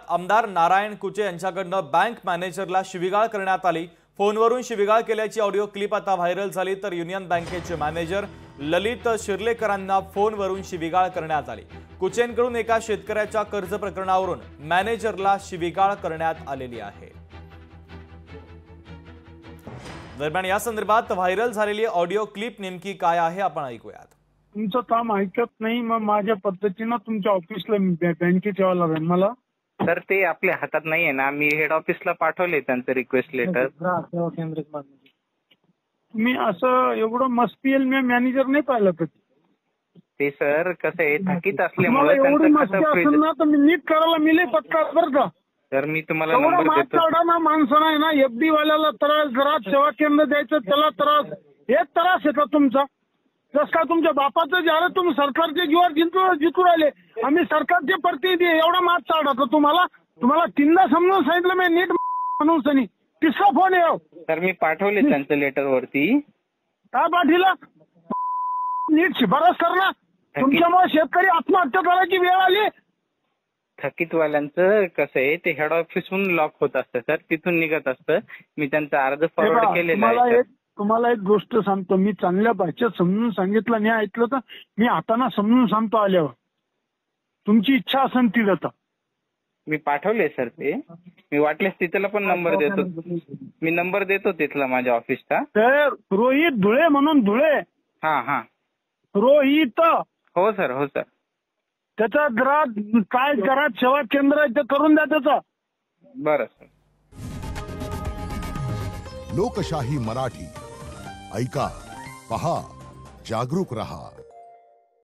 आमदार नारायण कुचे यांच्याकडनं बँक मॅनेजरला शिवीगाळ करण्यात आली। फोनवरून शिवीगाळ केल्याची ऑडिओ क्लिप आता व्हायरल झाली। तर युनियन बँकेचे मॅनेजर ललित शिर्लेकरांना फोनवरून शिवीगाळ करण्यात आली। कुचेंकडून एका शेतकऱ्याच्या कर्ज प्रकरणावरून मॅनेजरला शिवीगाळ करण्यात आलेली आहे। दरम्यान या संदर्भात व्हायरल झालेली ऑडिओ क्लिप नेमकी काय आहे आपण ऐकूयात। तुमचं काम ऐकत नाही, मग माझ्या पद्धतीने तुमच्या ऑफिसला बँकेत यावं लागेल मला। सर ते आपल्या हातात नाहीये ना, मी हेड ऑफिसला पाठवले त्यांचं रिक्वेस्ट लेटर। मी असं एवढं मस्ती मी मॅनेजर नाही पाहिलं कधी। ते सर कसं आहे, थकीत असल्यामुळे एवढी मस्ती असेल ना तर मी नीट करायला मिले पत्ता बरं का। सर मी तुम्हाला नंबर देतो ना माणसानं आहे ना, एफडी वाल्याला त्रास, घरात सेवा केंद्र द्यायचं त्याला त्रास, एक त्रास आहे का तुमचा? जस का तुमच्या बापाचं ज्याला तुम्ही सरकारचे जीवावर जिंकू राहिले, आम्ही सरकारचे प्रतिनिधी, एवढा मात चालत तुम्हाला तीनदा समजून सांगितलं मी नीट म्हणून सनी तिसरा फोन येऊ। सर मी पाठवले त्यांचं लेटर वरती। काय पाठीला? नीट शिफारस करणार, तुमच्यामुळे शेतकरी आत्महत्या करायची वेळ आली। थकीतवाल्यांचं कसं आहे, ते हेड ऑफिसहून लॉक होत असतं सर, तिथून निघत असतं। मी त्यांचा अर्ज फॉरवर्ड केलेला आहे। तुम्हाला एक गोष्ट सांगतो, मी चांगल्या भाषेत समजून सांगितलं नाही ऐकलं तर मी हाताना समजून सांगतो आल्यावर, तुमची इच्छा असेल ती जाता। मी पाठवले सर ते, मी वाटल्यास तिथला पण नंबर देतो, मी नंबर देतो तिथला माझ्या ऑफिसचा। तर रोहित धुळे म्हणून धुळे, हा रोहित, हो सर हो सर। त्याचा घरात काय घरात सेवा केंद्र आहे ते करून द्या त्याचा। बरं सर। लोकशाही मराठी ऐका, पहा, जागरूक रहा।